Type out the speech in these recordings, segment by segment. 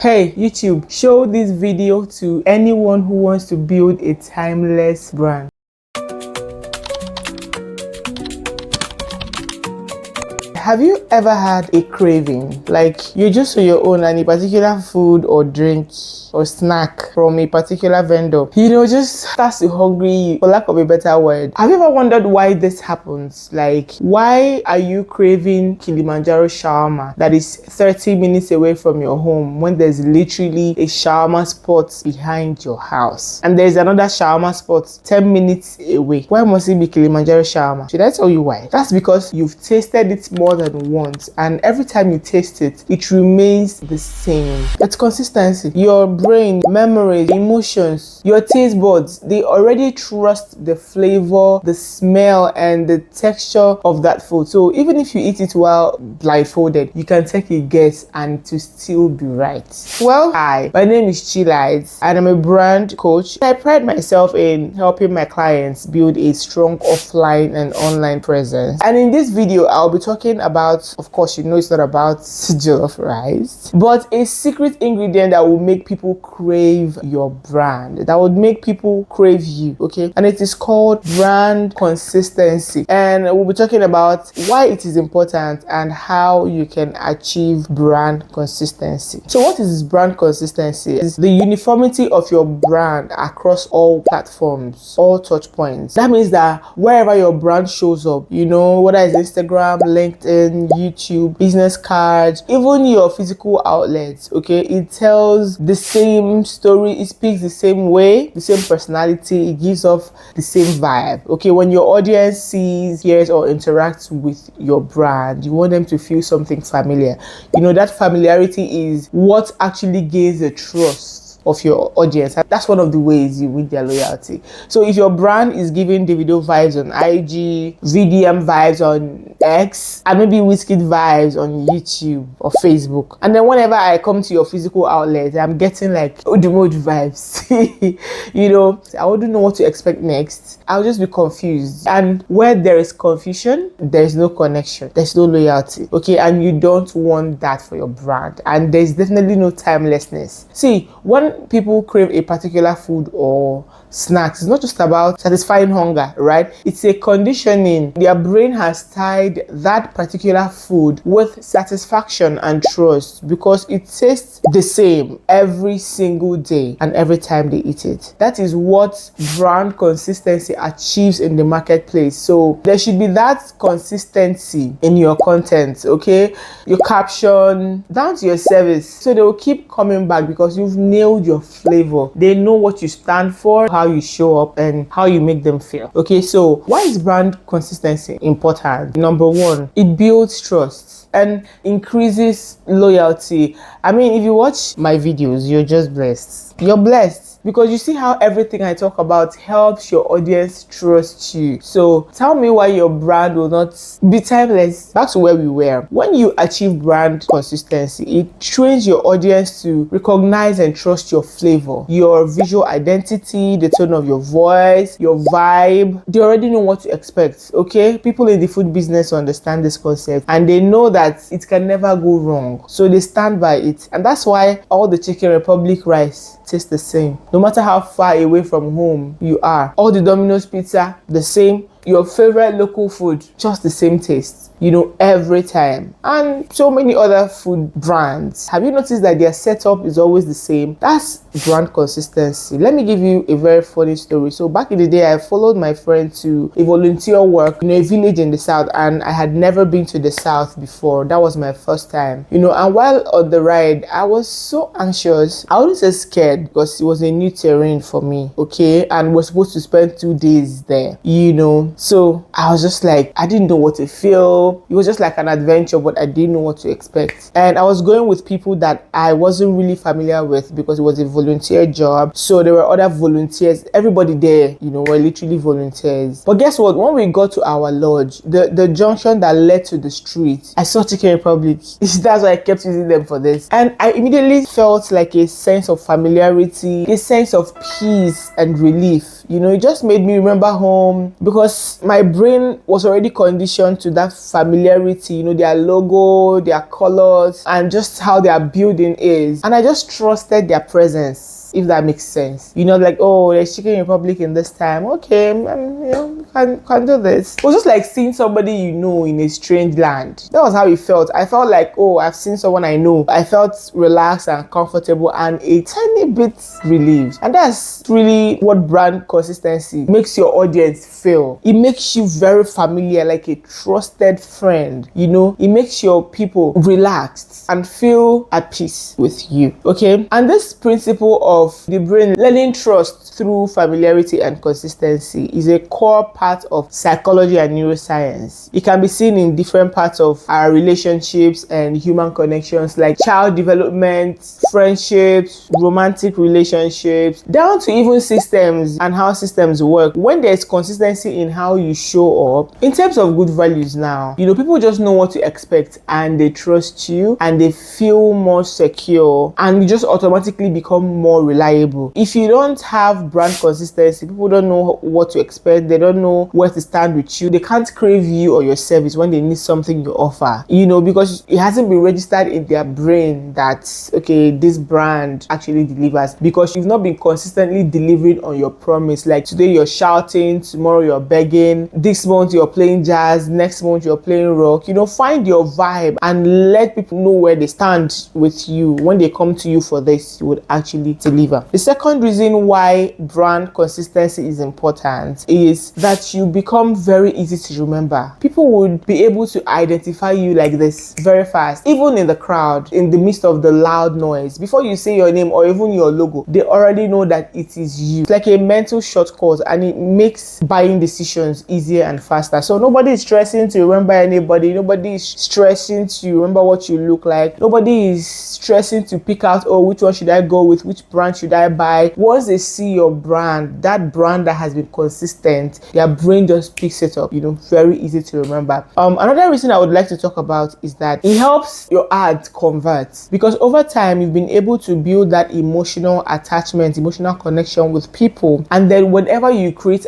Hey YouTube, show this video to anyone who wants to build a timeless brand. Have you ever had a craving? Like you're just on your own and a particular food or drink or snack from a particular vendor, just starts to hungry you, for lack of a better word. Have you ever wondered why this happens? Like, why are you craving Kilimanjaro shawarma that is 30 minutes away from your home when there's literally a shawarma spot behind your house? And there's another shawarma spot 10 minutes away. Why must it be Kilimanjaro shawarma? Should I tell you why? That's because you've tasted it more than once, and every time you taste it, it remains the same. It's consistency. Your brain, memories, emotions, your taste buds, they already trust the flavor, the smell, and the texture of that food. So even if you eat it while blindfolded, you can take a guess and to still be right. Well, hi, my name is Chilides and I'm a brand coach. I pride myself in helping my clients build a strong offline and online presence. And in this video, I'll be talking about, of course, it's not about jollof rice, but a secret ingredient that will make people crave your brand, that would make people crave you, okay? And it is called brand consistency. And we'll be talking about why it is important and how you can achieve brand consistency. So what is brand consistency? It's the uniformity of your brand across all platforms, all touch points. That means that wherever your brand shows up, whether it's Instagram, LinkedIn, YouTube, business cards, even your physical outlets, okay, it tells the same story, it speaks the same way, the same personality, it gives off the same vibe. Okay, when your audience sees, hears, or interacts with your brand, you want them to feel something familiar. That familiarity is what actually gains the trust of your audience. That's one of the ways you win their loyalty. So if your brand is giving Davido vibes on IG, VDM vibes on X, and maybe Wizkid vibes on YouTube or Facebook, and then whenever I come to your physical outlet, I'm getting like Odumodu vibes, I wouldn't know what to expect next. I'll just be confused. And where there is confusion, there's no connection, there's no loyalty, okay? And you don't want that for your brand. And there's definitely no timelessness. See, when people crave a particular food or snacks, it's not just about satisfying hunger, right? It's a conditioning. Their brain has tied that particular food with satisfaction and trust because it tastes the same every single day and every time they eat it. That is what brand consistency achieves in the marketplace. So there should be that consistency in your content, okay? Your caption, down to your service. So they will keep coming back because you've nailed your flavor. They know what you stand for, how you show up, and how you make them feel. Okay, so why is brand consistency important? Number one, it builds trust and increases loyalty. I mean, if you watch my videos, you're just blessed. You're blessed because you see how everything I talk about helps your audience trust you. So tell me why your brand will not be timeless. Back to where we were. When you achieve brand consistency, it trains your audience to recognize and trust your flavor, your visual identity, the tone of your voice, your vibe. They already know what to expect, okay? People in the food business understand this concept and they know that it can never go wrong. So they stand by it. And that's why all the Chicken Republic rice tastes the same. No matter how far away from home you are. All the Domino's pizza, the same. Your favorite local food, just the same taste, every time. And so many other food brands. Have you noticed that their setup is always the same? That's brand consistency. Let me give you a very funny story. So back in the day, I followed my friend to a volunteer work in a village in the south, and I had never been to the south before. That was my first time, and while on the ride, I was so anxious. I wouldn't say scared because it was a new terrain for me, okay? And we're supposed to spend 2 days there, So I was just like, I didn't know what to feel. It was just like an adventure, but I didn't know what to expect. And I was going with people that I wasn't really familiar with because it was a volunteer job. So there were other volunteers. Everybody there, were literally volunteers. But guess what? When we got to our lodge, the junction that led to the street, I saw Chicken Republic. That's why I kept using them for this. And I immediately felt like a sense of familiarity, a sense of peace and relief. It just made me remember home because my brain was already conditioned to that familiarity, their logo, their colors, and just how their building is. And I just trusted their presence, if that makes sense. Like, oh, there's Chicken Republic in this time. Okay, can do this. It was just like seeing somebody in a strange land. That was how it felt. I felt like, oh, I've seen someone I know. I felt relaxed and comfortable and a tiny bit relieved. And that's really what brand consistency makes your audience feel. It makes you very familiar, like a trusted friend. It makes your people relaxed and feel at peace with you. Okay? And this principle of the brain learning trust through familiarity and consistency is a core part of psychology and neuroscience. It can be seen in different parts of our relationships and human connections, like child development, friendships, romantic relationships, down to even systems and how systems work. When there's consistency in how you show up, in terms of good values now, people just know what to expect and they trust you and they feel more secure and you just automatically become more reliable. If you don't have brand consistency, people don't know what to expect. They don't know where to stand with you. They can't crave you or your service when they need something you offer, because it hasn't been registered in their brain that, okay, this brand actually delivers, because you've not been consistently delivering on your promise. Like today you're shouting, tomorrow you're begging, this month you're playing jazz, next month you're playing rock. Find your vibe and let people know where they stand with you. When they come to you for this, you would actually deliver. The second reason why brand consistency is important is that you become very easy to remember. People would be able to identify you like this very fast, even in the crowd, in the midst of the loud noise. Before you say your name or even your logo, they already know that it is you. It's like a mental shortcut, and it makes buying decisions easier and faster. So nobody is stressing to remember anybody. Nobody is stressing to remember what you look like. Nobody is stressing to pick out, oh, which one should I go with, which brand should I buy. Once they see your brand, that brand that has been consistent, their brain just picks it up. Very easy to remember. Another reason I would like to talk about is that it helps your ad convert, because over time you've been able to build that emotional attachment, emotional connection with people, and then whenever you create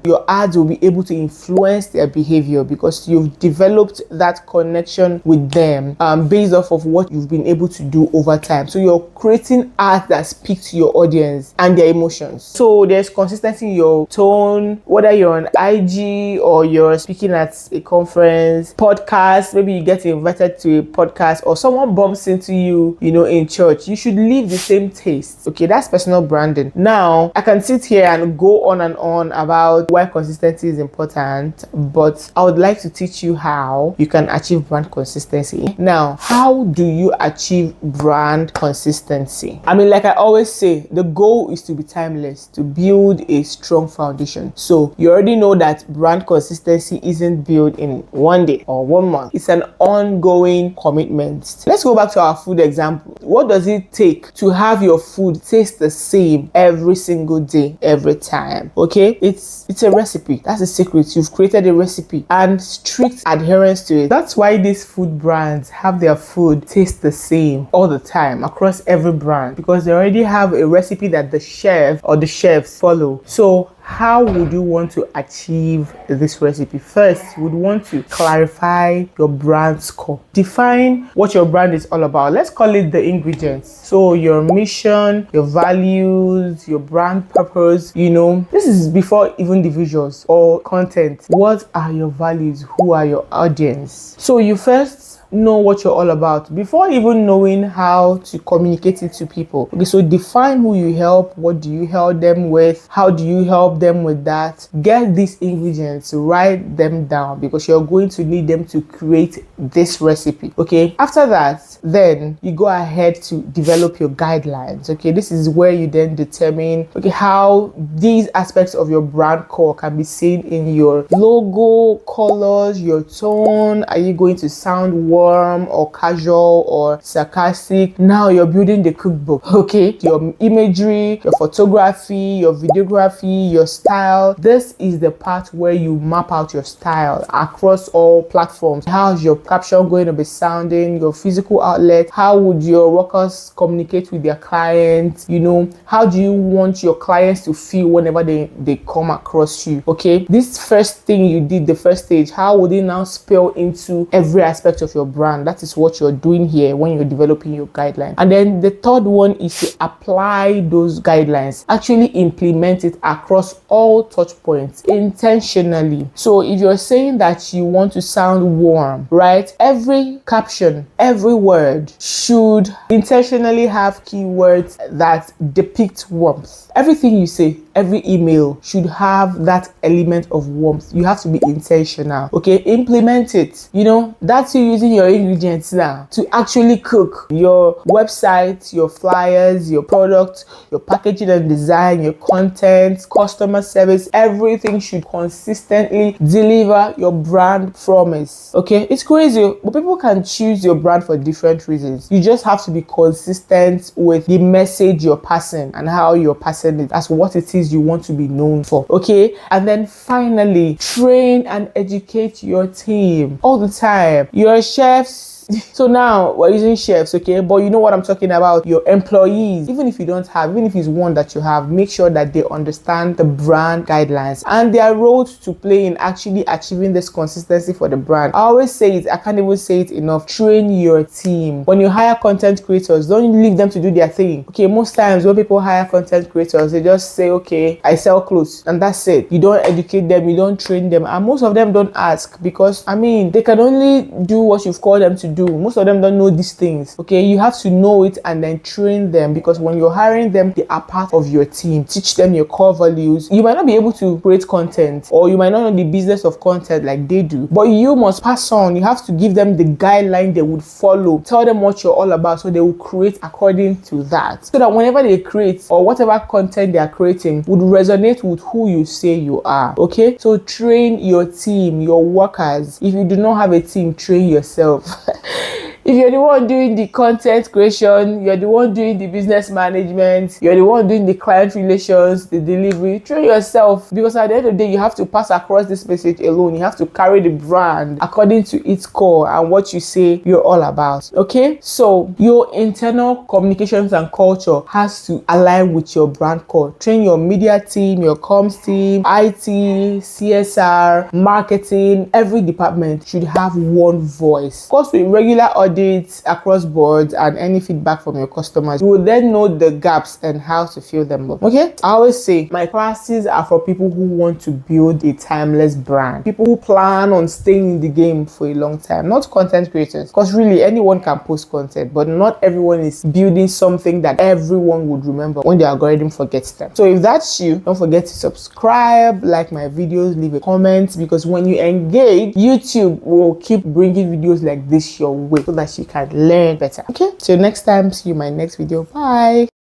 your ads will be able to influence their behavior because you've developed that connection with them based off of what you've been able to do over time. So you're creating ads that speak to your audience and their emotions. So there's consistency in your tone, whether you're on IG or you're speaking at a conference, podcast, maybe you get invited to a podcast or someone bumps into you, in church. You should leave the same taste. Okay, that's personal branding. Now, I can sit here and go on and on about why consistency is important, but I would like to teach you how you can achieve brand consistency. Now, how do you achieve brand consistency? Like I always say, the goal is to be timeless, to build a strong foundation. So you already know that brand consistency isn't built in one day or 1 month. It's an ongoing commitment. Let's go back to our food example. What does it take to have your food taste the same every single day, every time? Okay, it's a recipe. That's the secret. You've created a recipe and strict adherence to it. That's why these food brands have their food taste the same all the time across every brand, because they already have a recipe that the chef or the chefs follow. So how would you want to achieve this recipe? First, you would want to clarify your brand scope. Define what your brand is all about. Let's call it the ingredients. So your mission, your values, your brand purpose, this is before even the visuals or content. What are your values? Who are your audience? So you first know what you're all about before even knowing how to communicate it to people. Okay, so define who you help, what do you help them with, how do you help them with that. Get these ingredients, write them down, because you're going to need them to create this recipe. Okay, after that, then you go ahead to develop your guidelines. Okay, this is where you then determine how these aspects of your brand core can be seen in your logo, colors, your tone. Are you going to sound warm or casual or sarcastic. Now you're building the cookbook, okay? Your imagery, your photography, your videography, your style. This is the part where you map out your style across all platforms. How's your caption going to be sounding? Your physical outlet? How would your workers communicate with their clients? You know, how do you want your clients to feel whenever they come across you? Okay, this first thing you did, the first stage, how would it now spill into every aspect of your brand? That is what you're doing here when you're developing your guidelines. And then the third one is to apply those guidelines, actually implement it across all touch points intentionally. So if you're saying that you want to sound warm, right, every caption, every word should intentionally have keywords that depict warmth. Everything you say, every email should have that element of warmth. You have to be intentional, okay? Implement it. You know, that's you using your ingredients now to actually cook your website, your flyers, your product, your packaging and design, your content, customer service. Everything should consistently deliver your brand promise, okay? It's crazy, but people can choose your brand for different reasons. You just have to be consistent with the message you're passing and how you're passing it. That's what it is you want to be known for, okay? And then finally, train and educate your team all the time. Your chefs. So now we're using chefs, okay? But you know what I'm talking about, your employees. Even if you don't have, even if it's one that you have, make sure that they understand the brand guidelines and their roles to play in actually achieving this consistency for the brand. I always say it, I can't even say it enough. Train your team. When you hire content creators, don't leave them to do their thing. Okay, most times when people hire content creators, they just say, okay, I sell clothes, and that's it. You don't educate them, you don't train them, and most of them don't ask because, I mean, they can only do what you've called them to do. Most of them don't know these things, okay? You have to know it and then train them, because when you're hiring them, they are part of your team. Teach them your core values. You might not be able to create content, or you might not know the business of content like they do, but you must pass on. You have to give them the guideline they would follow. Tell them what you're all about so they will create according to that, so that whenever they create or whatever content they are creating would resonate with who you say you are, okay? So train your team, your workers. If you do not have a team, train yourself. If you're the one doing the content creation, you're the one doing the business management, you're the one doing the client relations, the delivery, train yourself, because at the end of the day, you have to pass across this message alone. You have to carry the brand according to its core and what you say you're all about, okay? So your internal communications and culture has to align with your brand core. Train your media team, your comms team, IT, CSR, marketing. Every department should have one voice. Of course, with regular audits across boards and any feedback from your customers, you will then know the gaps and how to fill them up, okay? I always say my classes are for people who want to build a timeless brand, people who plan on staying in the game for a long time, not content creators, because really anyone can post content, but not everyone is building something that everyone would remember when the algorithm forgets them. So if that's you, don't forget to subscribe, like my videos, leave a comment, because when you engage, YouTube will keep bringing videos like this your way so that you can learn better. Okay, till next time, see you in my next video. Bye.